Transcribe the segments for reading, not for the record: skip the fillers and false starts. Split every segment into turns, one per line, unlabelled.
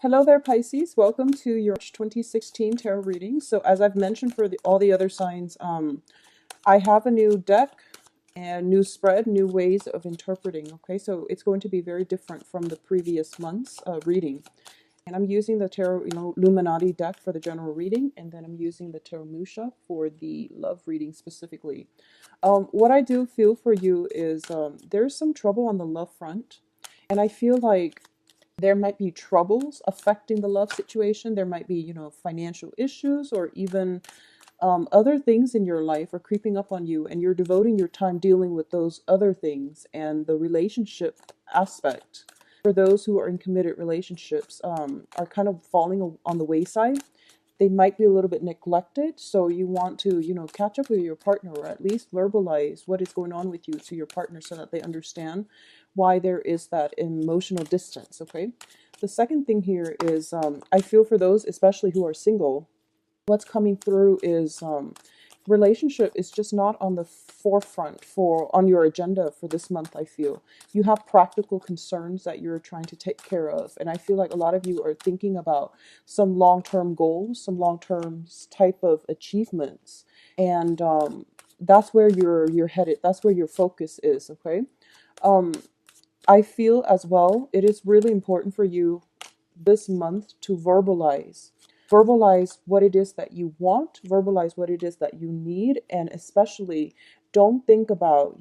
Hello there, Pisces. Welcome to your March 2016 tarot reading. So, as I've mentioned for all the other signs, I have a new deck and new spread, new ways of interpreting. Okay, so it's going to be very different from the previous month's reading. And I'm using the Tarot, Illuminati deck for the general reading, and then I'm using the Tarot Musha for the love reading specifically. What I do feel for you is there's some trouble on the love front, and I feel like there might be troubles affecting the love situation. There might be, financial issues or even other things in your life are creeping up on you, and you're devoting your time dealing with those other things and the relationship aspect. For those who are in committed relationships, are kind of falling on the wayside. They might be a little bit neglected, so you want to, catch up with your partner, or at least verbalize what is going on with you to your partner so that they understand why there is that emotional distance. Okay. The second thing here is I feel for those, especially who are single, what's coming through is relationship is just not on the forefront for on your agenda for this month. I feel you have practical concerns that you're trying to take care of, and I feel like a lot of you are thinking about some long-term goals, some long-term type of achievements, and that's where you're headed, that's where your focus is. Okay. um I feel as well it is really important for you this month to verbalize what it is that you want, verbalize what it is that you need, and especially don't think about,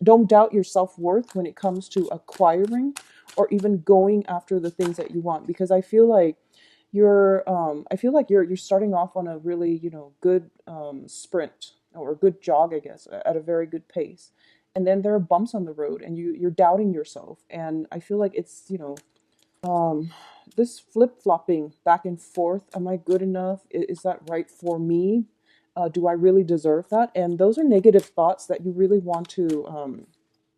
don't doubt your self-worth when it comes to acquiring or even going after the things that you want, because I feel like you're starting off on a really, good sprint or a good jog, I guess, at a very good pace. And then there are bumps on the road and you're doubting yourself. And I feel like it's, um, this flip-flopping back and forth. Am I good enough? Is that right for me? Do I really deserve that? And those are negative thoughts that you really want to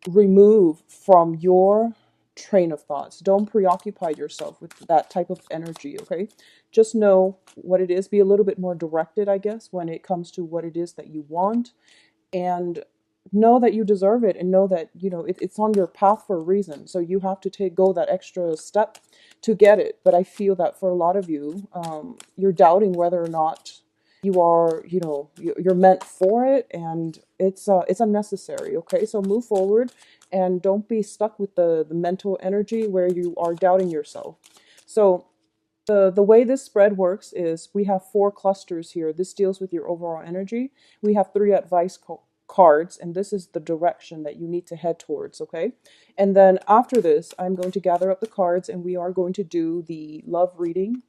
remove from your train of thoughts. Don't preoccupy yourself with that type of energy, okay? Just know what it is. Be a little bit more directed, I guess, when it comes to what it is that you want. And know that you deserve it, and know that it's on your path for a reason, so you have to go that extra step to get it. But I feel that for a lot of you, you're doubting whether or not you are, you're meant for it, and it's unnecessary. Okay, so move forward and don't be stuck with the mental energy where you are doubting yourself. So the way this spread works is we have 4 clusters here. This deals with your overall energy. We have 3 advice cards, and this is the direction that you need to head towards, okay? And then after this, I'm going to gather up the cards and we are going to do the love reading.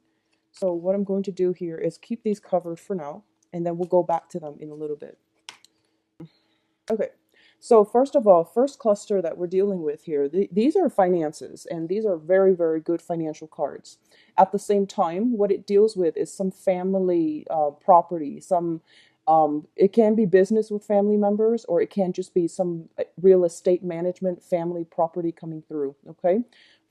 So what I'm going to do here is keep these covered for now, and then we'll go back to them in a little bit. Okay. So first of all, first cluster that we're dealing with here, these are finances, and these are very, very good financial cards. At the same time, what it deals with is some family property, it can be business with family members, or it can just be some real estate management, family property coming through, okay?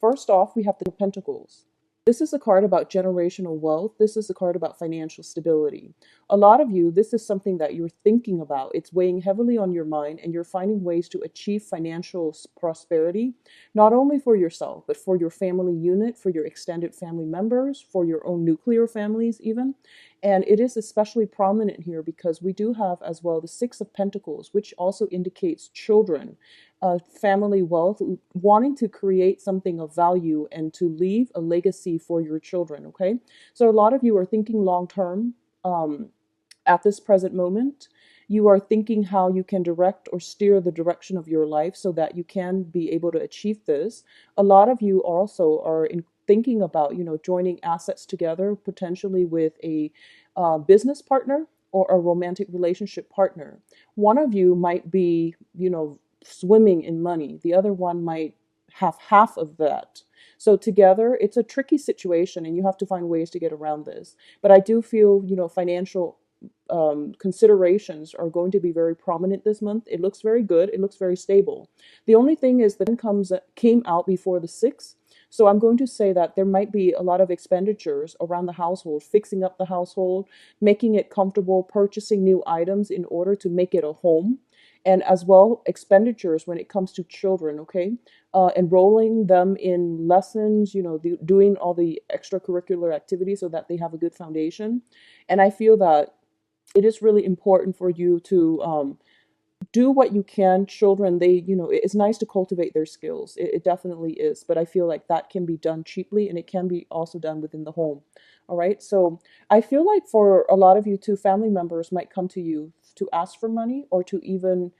First off, we have the Pentacles. This is a card about generational wealth. This is a card about financial stability. A lot of you, this is something that you're thinking about. It's weighing heavily on your mind, and you're finding ways to achieve financial prosperity, not only for yourself, but for your family unit, for your extended family members, for your own nuclear families even. And it is especially prominent here because we do have as well the Six of Pentacles, which also indicates children, family wealth, wanting to create something of value and to leave a legacy for your children, okay? So a lot of you are thinking long term at this present moment. You are thinking how you can direct or steer the direction of your life so that you can be able to achieve this. A lot of you also are thinking about, joining assets together, potentially with a business partner or a romantic relationship partner. One of you might be, swimming in money. The other one might have half of that. So together, it's a tricky situation, and you have to find ways to get around this. But I do feel, financial considerations are going to be very prominent this month. It looks very good. It looks very stable. The only thing is that came out before the 6th. So I'm going to say that there might be a lot of expenditures around the household, fixing up the household, making it comfortable, purchasing new items in order to make it a home. and as well expenditures when it comes to children, okay? Enrolling them in lessons, doing all the extracurricular activities so that they have a good foundation. And I feel that it is really important for you to do what you can. Children, it's nice to cultivate their skills. It definitely is. But I feel like that can be done cheaply, and it can be also done within the home. All right. So I feel like for a lot of you too, family members might come to you to ask for money, or to even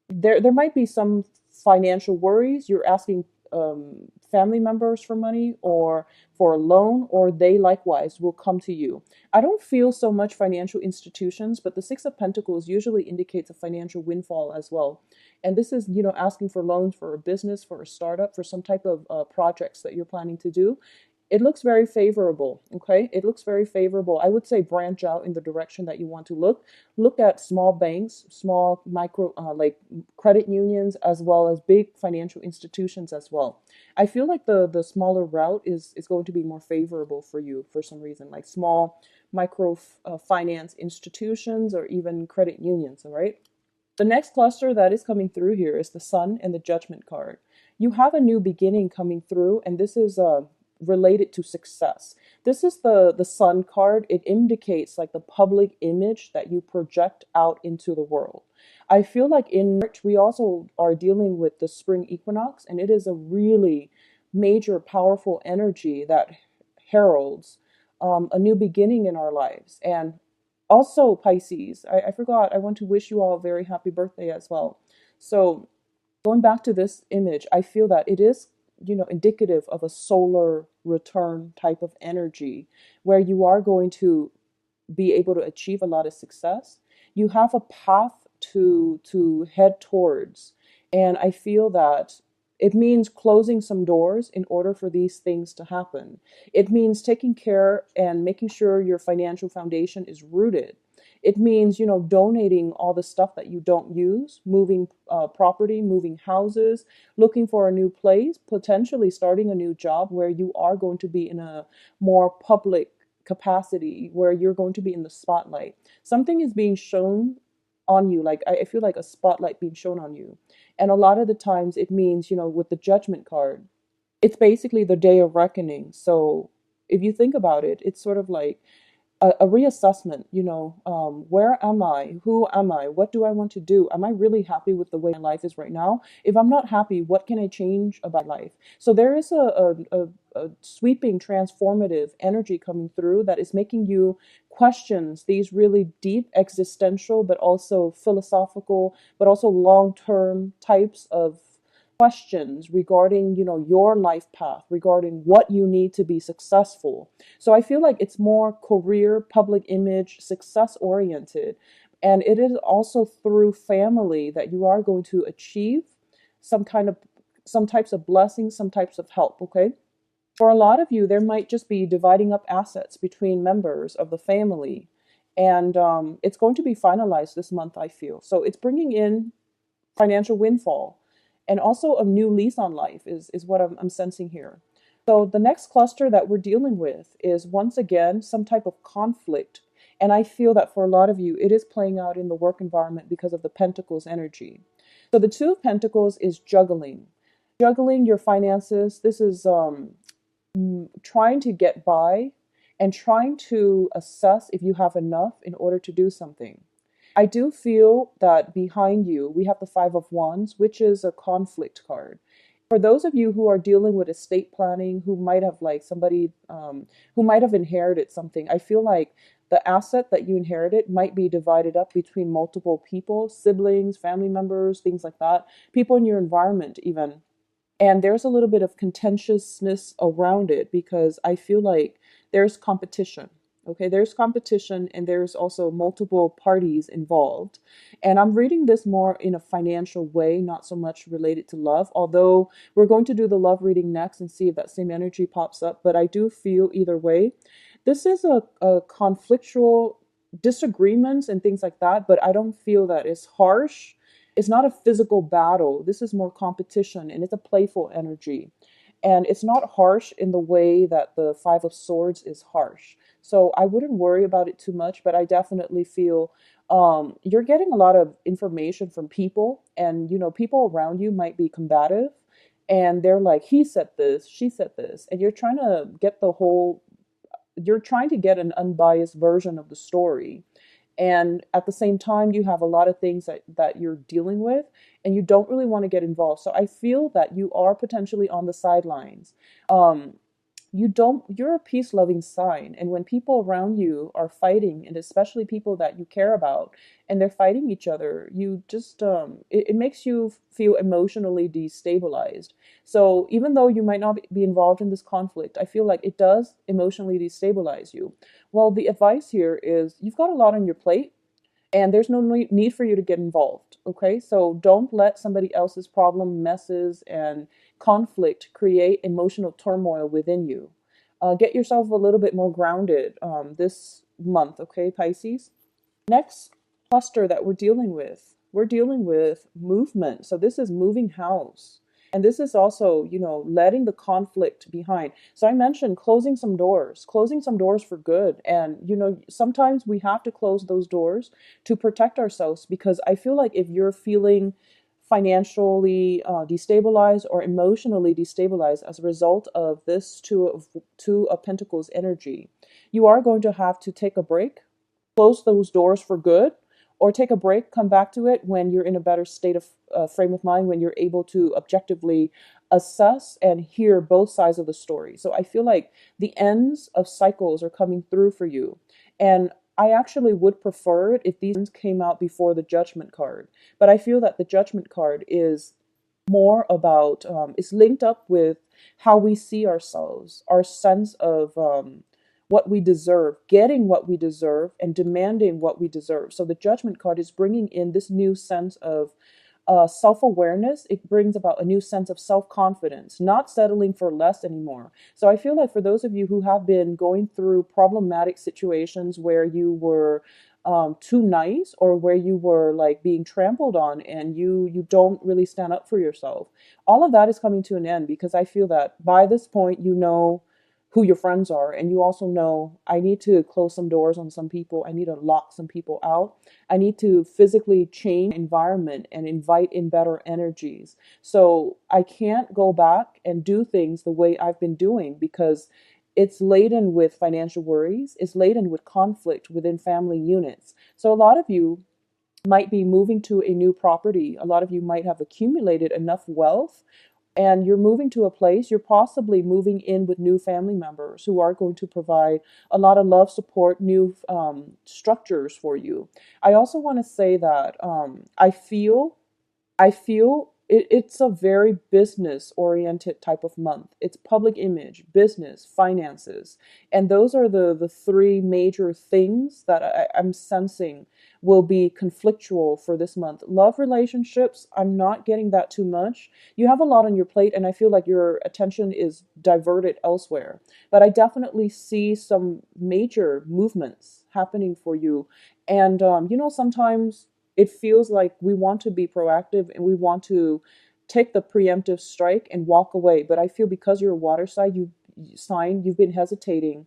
there might be some financial worries. You're asking family members for money or for a loan, or they likewise will come to you. I don't feel so much financial institutions, but the Six of Pentacles usually indicates a financial windfall as well. And this is, asking for loans for a business, for a startup, for some type of projects that you're planning to do. It looks very favorable. Okay, it looks very favorable. I would say branch out in the direction that you want to look at small banks, small micro like credit unions, as well as big financial institutions as well. I feel like the smaller route is going to be more favorable for you for some reason, like small micro finance institutions or even credit unions. All right. The next cluster that is coming through here is the Sun and the Judgment card. You have a new beginning coming through, and this is related to success. This is the Sun card. It indicates like the public image that you project out into the world. I feel like in March we also are dealing with the spring equinox, and it is a really major, powerful energy that heralds a new beginning in our lives. And also, Pisces, I forgot, I want to wish you all a very happy birthday as well. So, going back to this image, I feel that it is, indicative of a solar return type of energy where you are going to be able to achieve a lot of success. You have a path to head towards, and I feel that it means closing some doors in order for these things to happen. It means taking care and making sure your financial foundation is rooted. It means, donating all the stuff that you don't use, moving property, moving houses, looking for a new place, potentially starting a new job where you are going to be in a more public capacity, where you're going to be in the spotlight. Something is being shown on you. Like, I feel like a spotlight being shown on you. And a lot of the times it means, with the Judgment card, it's basically the day of reckoning. So if you think about it, it's sort of like a reassessment, where am I? Who am I? What do I want to do? Am I really happy with the way my life is right now? If I'm not happy, what can I change about life? So there is a sweeping, transformative energy coming through that is making you questions these really deep existential, but also philosophical, but also long-term types of questions regarding, your life path, regarding what you need to be successful. So I feel like it's more career, public image, success oriented. And it is also through family that you are going to achieve some kind of, some types of blessings, some types of help. Okay. For a lot of you, there might just be dividing up assets between members of the family. And it's going to be finalized this month, I feel. So it's bringing in financial windfall and also a new lease on life is what I'm sensing here. So the next cluster that we're dealing with is once again some type of conflict. And I feel that for a lot of you, it is playing out in the work environment because of the Pentacles energy. So the Two of Pentacles is juggling. Juggling your finances. This is trying to get by and trying to assess if you have enough in order to do something. I do feel that behind you, we have the Five of Wands, which is a conflict card. For those of you who are dealing with estate planning, who might have like somebody who might have inherited something, I feel like the asset that you inherited might be divided up between multiple people, siblings, family members, things like that, people in your environment even. And there's a little bit of contentiousness around it because I feel like there's competition. Okay, there's competition and there's also multiple parties involved. And I'm reading this more in a financial way, not so much related to love, although we're going to do the love reading next and see if that same energy pops up. But I do feel either way, this is a conflictual disagreements and things like that, but I don't feel that it's harsh. It's not a physical battle. This is more competition and it's a playful energy. And it's not harsh in the way that the Five of Swords is harsh. So I wouldn't worry about it too much, but I definitely feel you're getting a lot of information from people, and people around you might be combative, and they're like, he said this, she said this, and you're trying to get an unbiased version of the story. And at the same time, you have a lot of things that you're dealing with, and you don't really want to get involved. So I feel that you are potentially on the sidelines. um, you're a peace loving sign, and when people around you are fighting, and especially people that you care about, and they're fighting each other, you just it makes you feel emotionally destabilized. So even though you might not be involved in this conflict, I feel like it does emotionally destabilize you. Well, the advice here is you've got a lot on your plate, and there's no need for you to get involved. Okay, so don't let somebody else's problem, messes, and conflict create emotional turmoil within you. Get yourself a little bit more grounded this month. Okay, Pisces. Next cluster that we're dealing with movement. So this is moving house. And this is also, letting the conflict behind. So I mentioned closing some doors for good. And, sometimes we have to close those doors to protect ourselves, because I feel like if you're feeling financially destabilized or emotionally destabilized as a result of this two of Pentacles energy, you are going to have to take a break, close those doors for good, or take a break, come back to it when you're in a better state of frame of mind, when you're able to objectively assess and hear both sides of the story. So I feel like the ends of cycles are coming through for you. And I actually would prefer it if these ends came out before the Judgment card. But I feel that the Judgment card is more about, it's linked up with how we see ourselves, our sense of what we deserve, getting what we deserve, and demanding what we deserve. So the Judgment card is bringing in this new sense of self-awareness. It brings about a new sense of self-confidence, not settling for less anymore. So I feel like for those of you who have been going through problematic situations where you were too nice, or where you were like being trampled on, and you don't really stand up for yourself, all of that is coming to an end, because I feel that by this point, who your friends are, and you also know, I need to close some doors on some people, I need to lock some people out, I need to physically change environment and invite in better energies. So I can't go back and do things the way I've been doing, because it's laden with financial worries, it's laden with conflict within family units. So a lot of you might be moving to a new property. A lot of you might have accumulated enough wealth, and you're moving to a place, you're possibly moving in with new family members who are going to provide a lot of love, support, new structures for you. I also want to say that it's a very business oriented type of month. It's public image, business, finances. And those are the three major things that I'm sensing will be conflictual for this month. Love relationships, I'm not getting that too much. You have a lot on your plate, and I feel like your attention is diverted elsewhere. But I definitely see some major movements happening for you. And, sometimes it feels like we want to be proactive, and we want to take the preemptive strike and walk away. But I feel because you're a water sign, you've been hesitating.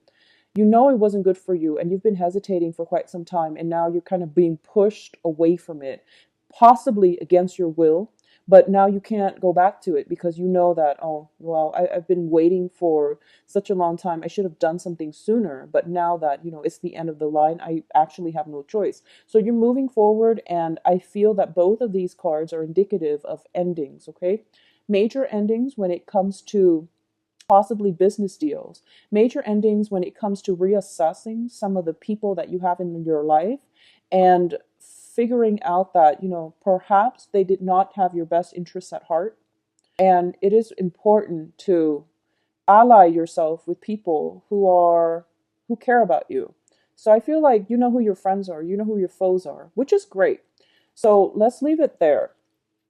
You know it wasn't good for you, and you've been hesitating for quite some time, and now you're kind of being pushed away from it, possibly against your will. But now you can't go back to it, because you know that, oh, well, I've been waiting for such a long time. I should have done something sooner. But now that, it's the end of the line, I actually have no choice. So you're moving forward, and I feel that both of these cards are indicative of endings, okay? Major endings when it comes to possibly business deals, major endings when it comes to reassessing some of the people that you have in your life, and figuring out that, perhaps they did not have your best interests at heart. And it is important to ally yourself with people who care about you. So I feel like you know who your friends are, you know who your foes are, which is great. So let's leave it there,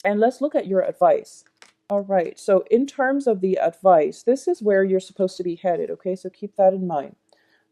and let's look at your advice. All right, so in terms of the advice, this is where you're supposed to be headed, okay? So keep that in mind.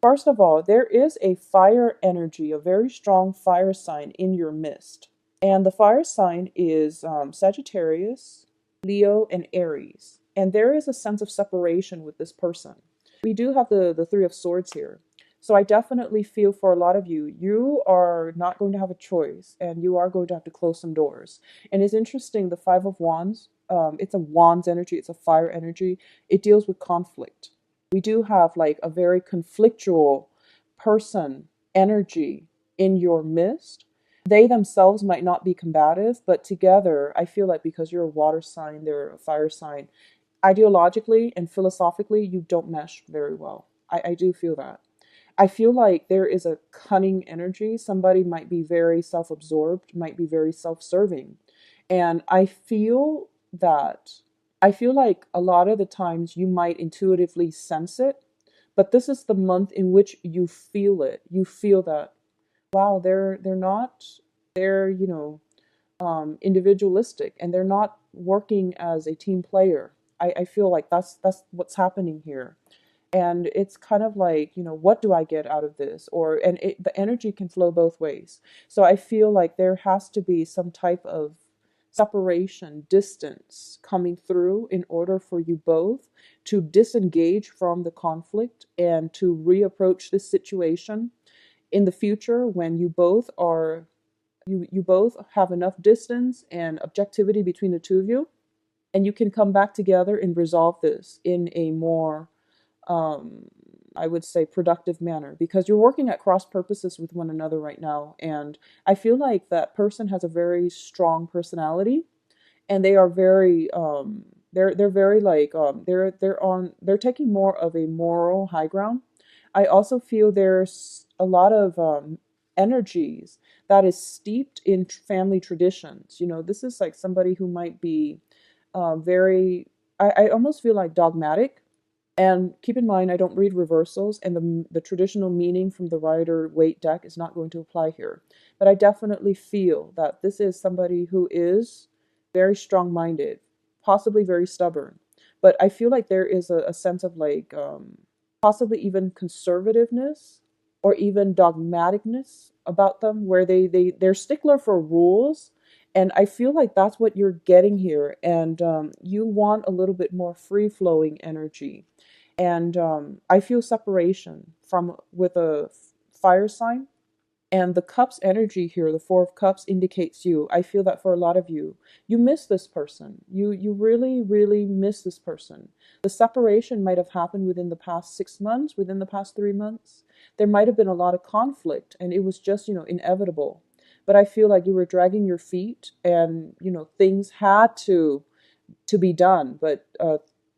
First of all, there is a fire energy, a very strong fire sign in your midst. And the fire sign is Sagittarius, Leo, and Aries. And there is a sense of separation with this person. We do have the Three of Swords here. So I definitely feel for a lot of you, you are not going to have a choice and you are going to have to close some doors. And it's interesting, the Five of Wands, it's a wands energy, it's a fire energy. It deals with conflict. We do have like a very conflictual person energy in your midst. They themselves might not be combative, but together, I feel like because you're a water sign, they're a fire sign, ideologically and philosophically, you don't mesh very well. I do feel that. I feel like there is a cunning energy. Somebody might be very self absorbed, might be very self serving. And that, I feel like a lot of the times you might intuitively sense it, but this is the month in which you feel it. You feel that, wow, they're not, they're, individualistic and they're not working as a team player. I feel like that's what's happening here. And it's kind of like, what do I get out of this? The energy can flow both ways. So I feel like there has to be some type of separation, distance coming through in order for you both to disengage from the conflict and to reapproach this situation in the future when you both have enough distance and objectivity between the two of you, and you can come back together and resolve this in a more, um, I would say, productive manner, because you're working at cross purposes with one another right now. And I feel like that person has a very strong personality, and they are very, they're very like, they're taking more of a moral high ground. I also feel there's a lot of energies that is steeped in family traditions. This is like somebody who might be very, I almost feel like dogmatic. And keep in mind, I don't read reversals, and the traditional meaning from the Rider Waite deck is not going to apply here. But I definitely feel that this is somebody who is very strong minded, possibly very stubborn. But I feel like there is a sense of like, possibly even conservativeness or even dogmaticness about them, where they're stickler for rules. And I feel like that's what you're getting here. And you want a little bit more free flowing energy. And I feel separation from with a fire sign. And the cups energy here, the Four of Cups, indicates you. I feel that for a lot of you, you miss this person. You really, really miss this person. The separation might have happened within the past 6 months, within the past 3 months. There might have been a lot of conflict, and it was just, inevitable. But I feel like you were dragging your feet, and things had to be done. But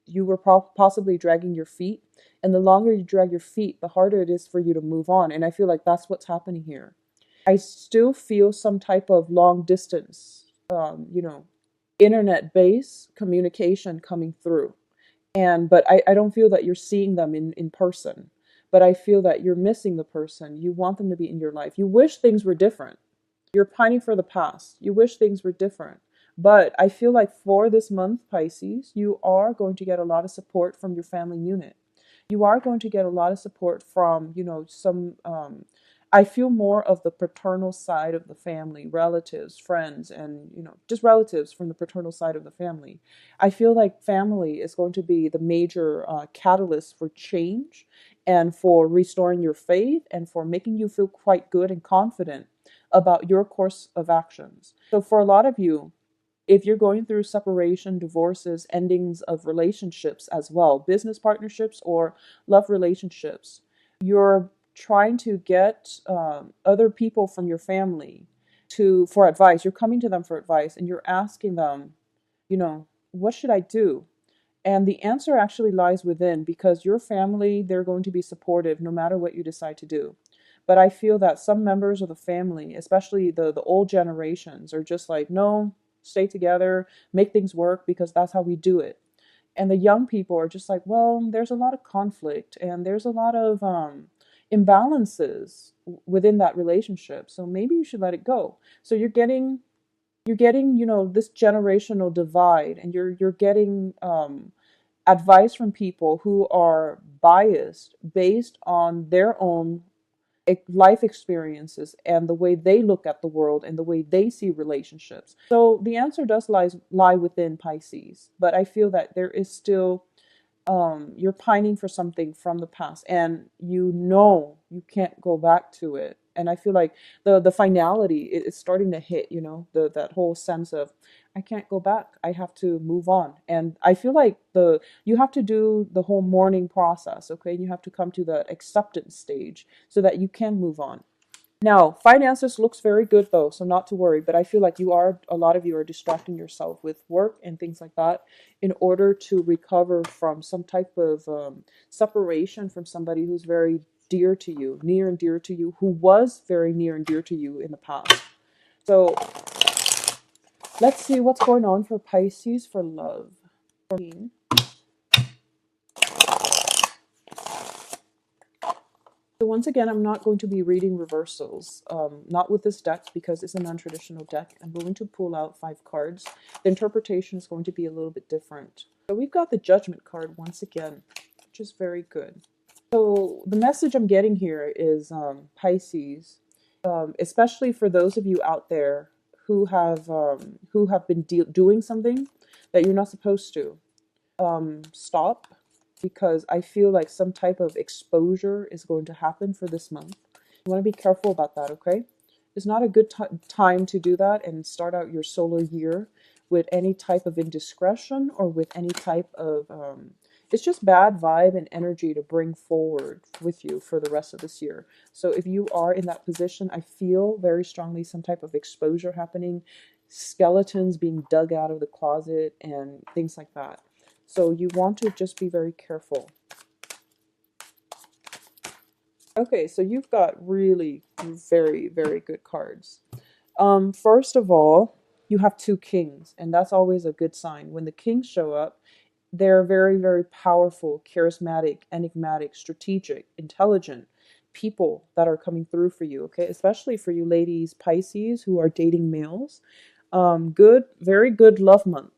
you were possibly dragging your feet. And the longer you drag your feet, the harder it is for you to move on. And I feel like that's what's happening here. I still feel some type of long distance, internet based communication coming through. But I don't feel that you're seeing them in person. But I feel that you're missing the person. You want them to be in your life. You wish things were different. You're pining for the past. You wish things were different. But I feel like for this month, Pisces, you are going to get a lot of support from your family unit. You are going to get a lot of support from, I feel more of the paternal side of the family, relatives, friends, and, just relatives from the paternal side of the family. I feel like family is going to be the major catalyst for change and for restoring your faith and for making you feel quite good and confident about your course of actions. So for a lot of you, if you're going through separation, divorces, endings of relationships as well, business partnerships or love relationships, you're trying to get other people from your family for advice. You're coming to them for advice and you're asking them, what should I do? And the answer actually lies within, because your family, they're going to be supportive no matter what you decide to do. But I feel that some members of the family, especially the old generations, are just like, no, stay together, make things work because that's how we do it. And the young people are just like, well, there's a lot of conflict and there's a lot of imbalances within that relationship. So maybe you should let it go. So you're getting, this generational divide, and you're getting advice from people who are biased based on their own life experiences and the way they look at the world and the way they see relationships. So the answer does lie within Pisces, but I feel that there is still You're pining for something from the past, and you know you can't go back to it. And I feel like the finality is starting to hit, you know, the that whole sense of I can't go back, I have to move on. And I feel like the you have to do the whole mourning process, okay? You have to come to the acceptance stage so that you can move on. Now, finances looks very good though, so not to worry, but I feel like a lot of you are distracting yourself with work and things like that in order to recover from some type of separation from somebody who's very dear to you, near and dear to you, who was very near and dear to you in the past. So let's see what's going on for Pisces for love. So once again, I'm not going to be reading reversals, not with this deck because it's a non-traditional deck. I'm going to pull out 5 cards. The interpretation is going to be a little bit different. So we've got the Judgment card once again, which is very good. So the message I'm getting here is Pisces, especially for those of you out there who have been doing something that you're not supposed to. Stop, because I feel like some type of exposure is going to happen for this month. You want to be careful about that, okay? It's not a good time to do that and start out your solar year with any type of indiscretion or with any type of it's just bad vibe and energy to bring forward with you for the rest of this year. So if you are in that position, I feel very strongly some type of exposure happening, skeletons being dug out of the closet and things like that. So you want to just be very careful. Okay, so you've got really very, very good cards. First of all, you have 2 kings, and that's always a good sign. When the kings show up, they're very, very powerful, charismatic, enigmatic, strategic, intelligent people that are coming through for you, okay? Especially for you ladies, Pisces, who are dating males. Good, very good love month.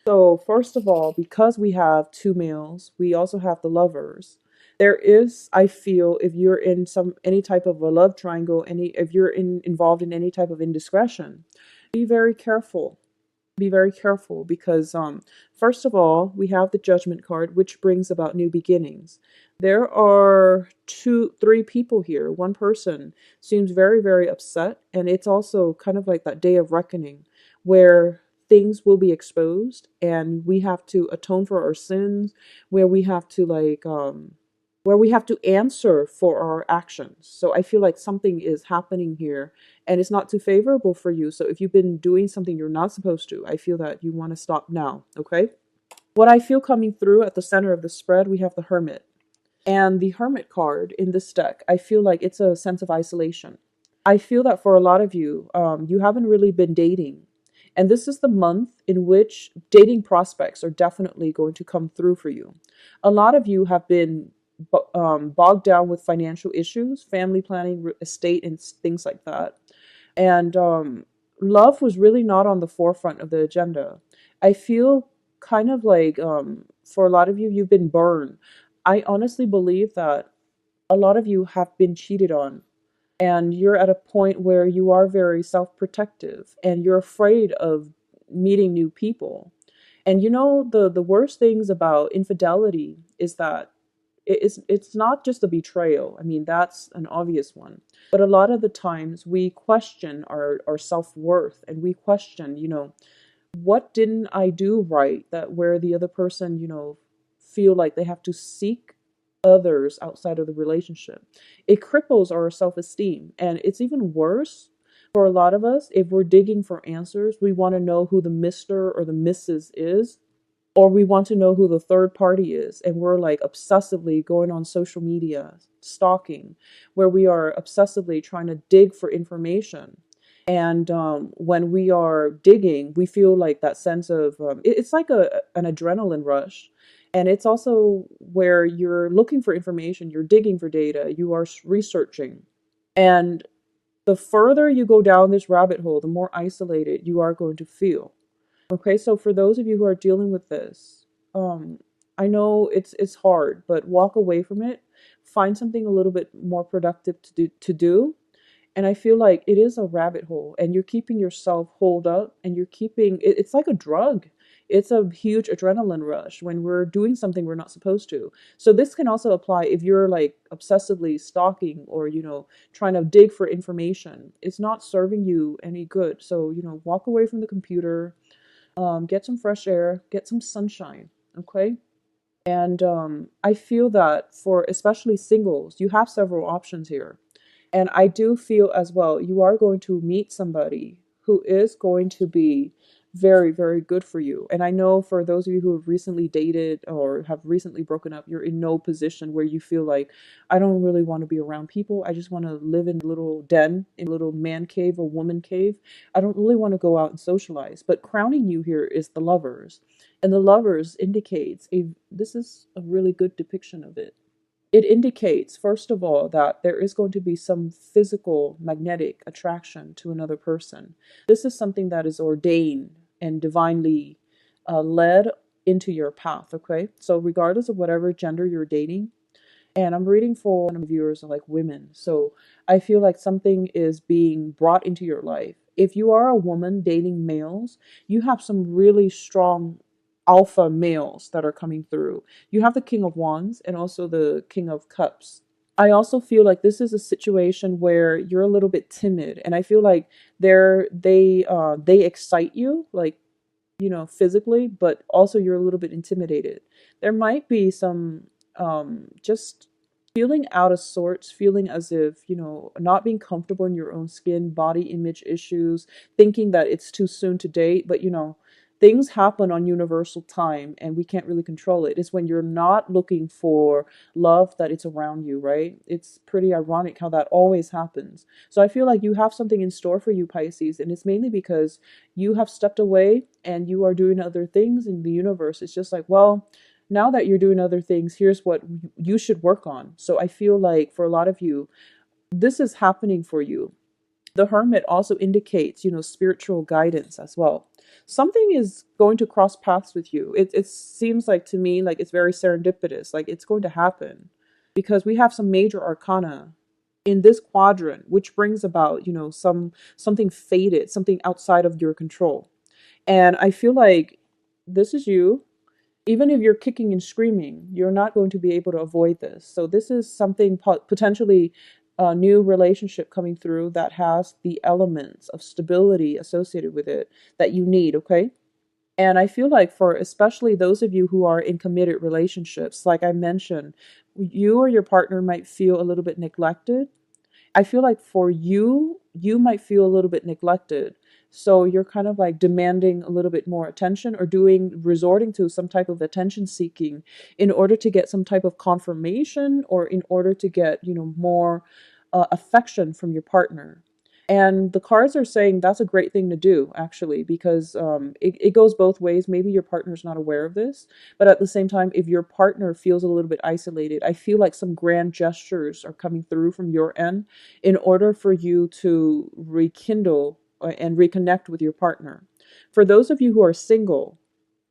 So, first of all, because we have 2 males, we also have the lovers. There is, I feel, if you're in any type of a love triangle, if you're involved in any type of indiscretion, be very careful. Be very careful because first of all, we have the Judgment card, which brings about new beginnings. There are 3 people here. One person seems very, very upset, and it's also kind of like that day of reckoning where things will be exposed and we have to atone for our sins, where we have to where we have to answer for our actions. So I feel like something is happening here and it's not too favorable for you. So if you've been doing something you're not supposed to, I feel that you want to stop now, okay? What I feel coming through at the center of the spread, we have the Hermit. And the Hermit card in this deck, I feel like it's a sense of isolation. I feel that for a lot of you, you haven't really been dating. And this is the month in which dating prospects are definitely going to come through for you. A lot of you have been bogged down with financial issues, family planning, estate, and things like that. And love was really not on the forefront of the agenda. I feel kind of like for a lot of you, you've been burned. I honestly believe that a lot of you have been cheated on, and you're at a point where you are very self-protective and you're afraid of meeting new people. And you know, the worst things about infidelity is that it's not just a betrayal. I mean, that's an obvious one. But a lot of the times we question our self-worth, and we question, you know, what didn't I do right that where the other person, you know, feel like they have to seek others outside of the relationship. It cripples our self-esteem, and it's even worse for a lot of us if we're digging for answers. We want to know who the Mr. or the Mrs. is, or we want to know who the third party is, and we're like obsessively going on social media, stalking, where we are obsessively trying to dig for information. And when we are digging, we feel like that sense of it's like an adrenaline rush. And it's also where you're looking for information, you're digging for data, you are researching. And the further you go down this rabbit hole, the more isolated you are going to feel. Okay, so for those of you who are dealing with this, I know it's hard, but walk away from it. Find something a little bit more productive to do. And I feel like it is a rabbit hole, and you're keeping yourself holed up, and you're keeping it's like a drug. It's a huge adrenaline rush when we're doing something we're not supposed to. So this can also apply if you're like obsessively stalking or, trying to dig for information. It's not serving you any good. So, walk away from the computer, get some fresh air, get some sunshine. Okay. And I feel that for especially singles, you have several options here. And I do feel as well, you are going to meet somebody who is going to be very, very good for you. And I know for those of you who have recently dated or have recently broken up, you're in no position where you feel like, I don't really want to be around people. I just want to live in a little den, in a little man cave or woman cave. I don't really want to go out and socialize. But crowning you here is the lovers. And the lovers indicates this is a really good depiction of it. It indicates, first of all, that there is going to be some physical magnetic attraction to another person. This is something that is ordained and divinely led into your path, okay? So, regardless of whatever gender you're dating, and I'm reading for viewers are like women. So I feel like something is being brought into your life. If you are a woman dating males, you have some really strong alpha males that are coming through. You have the King of Wands and also the King of Cups. I also feel like this is a situation where you're a little bit timid, and I feel like they excite you, like, physically, but also you're a little bit intimidated. There might be some just feeling out of sorts, feeling as if, not being comfortable in your own skin, body image issues, thinking that it's too soon to date, but things happen on universal time and we can't really control it. It's when you're not looking for love that it's around you, right? It's pretty ironic how that always happens. So I feel like you have something in store for you, Pisces, and it's mainly because you have stepped away and you are doing other things in the universe. It's just like, well, now that you're doing other things, here's what you should work on. So I feel like for a lot of you, this is happening for you. The Hermit also indicates, spiritual guidance as well. Something is going to cross paths with you. It seems like to me like it's very serendipitous, like it's going to happen because we have some major arcana in this quadrant, which brings about, something fated, something outside of your control. And I feel like this is you. Even if you're kicking and screaming, you're not going to be able to avoid this. So this is something potentially a new relationship coming through that has the elements of stability associated with it that you need, okay? And I feel like for especially those of you who are in committed relationships, like I mentioned, you or your partner might feel a little bit neglected. I feel like for you, you might feel a little bit neglected. So you're kind of like demanding a little bit more attention or resorting to some type of attention seeking in order to get some type of confirmation or in order to get, more affection from your partner. And the cards are saying that's a great thing to do, actually, because it goes both ways. Maybe your partner's not aware of this, but at the same time, if your partner feels a little bit isolated, I feel like some grand gestures are coming through from your end in order for you to rekindle and reconnect with your partner. For those of you who are single,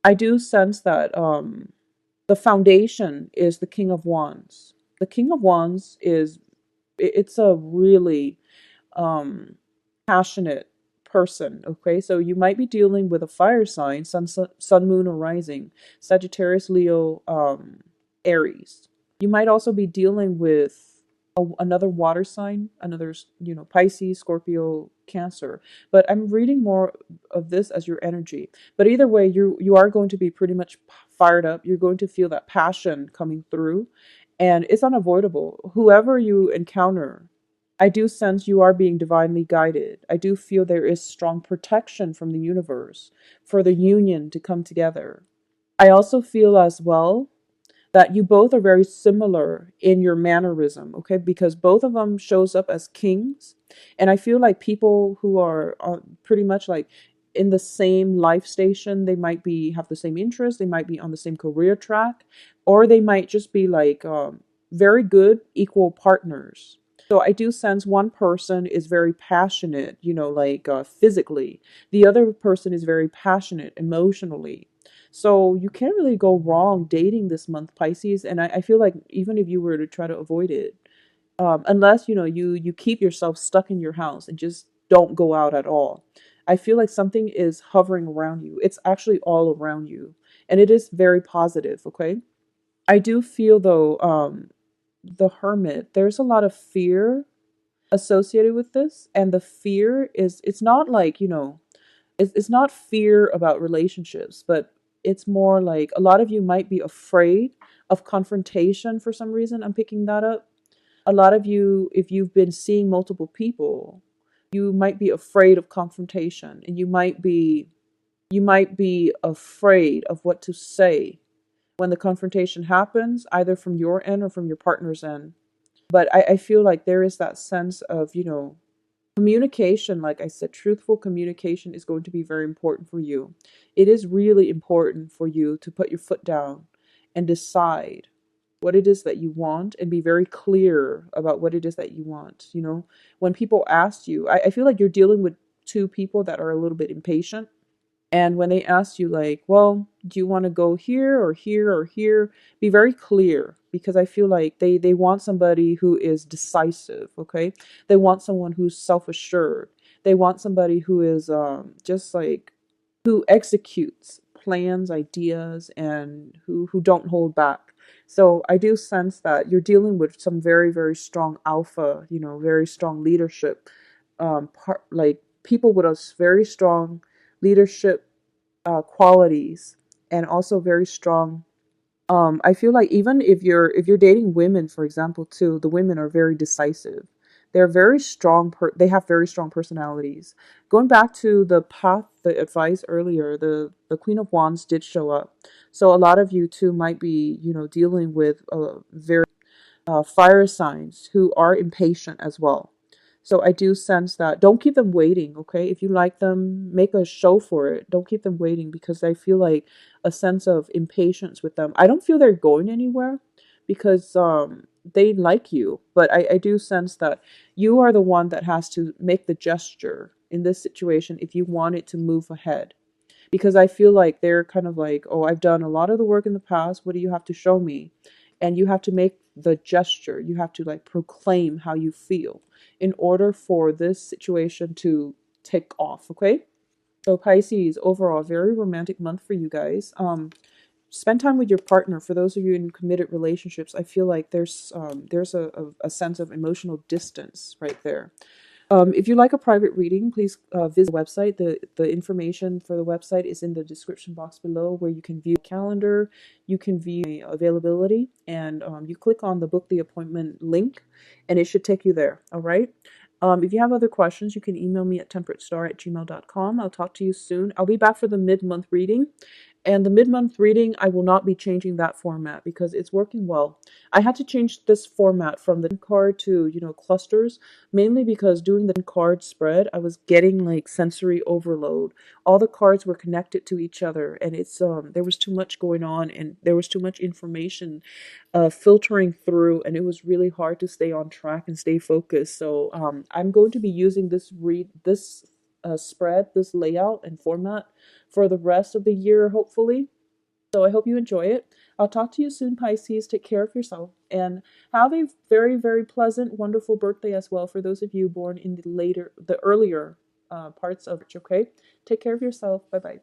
I do sense that the foundation is the King of Wands. The King of Wands it's a really um passionate person. Okay, so you might be dealing with a fire sign, sun, moon, or rising, Sagittarius, Leo, Aries. You might also be dealing with another water sign, another, Pisces, Scorpio, Cancer. But I'm reading more of this as your energy. But either way, you are going to be pretty much fired up. You're going to feel that passion coming through, and it's unavoidable. Whoever you encounter, I do sense you are being divinely guided. I do feel there is strong protection from the universe for the union to come together. I also feel as well that you both are very similar in your mannerism, okay? Because both of them shows up as kings. And I feel like people who are pretty much like in the same life station, they might have the same interests, they might be on the same career track, or they might just be like very good equal partners. So I do sense one person is very passionate, like physically. The other person is very passionate emotionally. So you can't really go wrong dating this month, Pisces. And I feel like even if you were to try to avoid it, unless you keep yourself stuck in your house and just don't go out at all, I feel like something is hovering around you. It's actually all around you, and it is very positive, okay? I do feel though, the Hermit, there's a lot of fear associated with this, and the fear is, it's not like, it's not fear about relationships, but it's more like a lot of you might be afraid of confrontation for some reason. I'm picking that up. A lot of you, if you've been seeing multiple people, you might be afraid of confrontation, and you might be afraid of what to say when the confrontation happens, either from your end or from your partner's end. But I feel like there is that sense of, communication. Like I said, truthful communication is going to be very important for you. It is really important for you to put your foot down and decide what it is that you want, and be very clear about what it is that you want. When people ask you, I feel like you're dealing with two people that are a little bit impatient, and when they ask you, like, well, do you want to go here or here or here? Be very clear, because I feel like they want somebody who is decisive, okay? They want someone who's self-assured. They want somebody who is just like, who executes plans, ideas, and who don't hold back. So I do sense that you're dealing with some very, very strong alpha, very strong leadership, like people with a very strong leadership qualities, and also very strong. I feel like even if you're dating women, for example, too, the women are very decisive. They're very strong. They have very strong personalities. Going back to the path, the advice earlier, the Queen of Wands did show up. So a lot of you too might be, dealing with very fire signs who are impatient as well. So I do sense that. Don't keep them waiting, okay? If you like them, make a show for it. Don't keep them waiting, because I feel like a sense of impatience with them. I don't feel they're going anywhere, because they like you, but I do sense that you are the one that has to make the gesture in this situation if you want it to move ahead. Because I feel like they're kind of like, oh, I've done a lot of the work in the past. What do you have to show me? And you have to make the gesture. You have to like proclaim how you feel in order for this situation to take off. Okay. So Pisces, overall, very romantic month for you guys. Spend time with your partner. For those of you in committed relationships, I feel like there's a sense of emotional distance right there. If you like a private reading, please visit the website. The information for the website is in the description box below, where you can view the calendar, you can view availability, and you click on the book the appointment link, and it should take you there. All right. If you have other questions, you can email me at temperatestar@gmail.com. I'll talk to you soon. I'll be back for the mid-month reading. And the mid-month reading, I will not be changing that format because it's working well. I had to change this format from the card to, clusters, mainly because doing the card spread, I was getting like sensory overload. All the cards were connected to each other, and it's there was too much going on, and there was too much information filtering through, and it was really hard to stay on track and stay focused. So I'm going to be using this spread, this layout and format for the rest of the year, hopefully. So I hope you enjoy it. I'll talk to you soon, Pisces. Take care of yourself, and have a very, very pleasant, wonderful birthday as well for those of you born in the earlier parts of it. Okay, take care of yourself. Bye bye.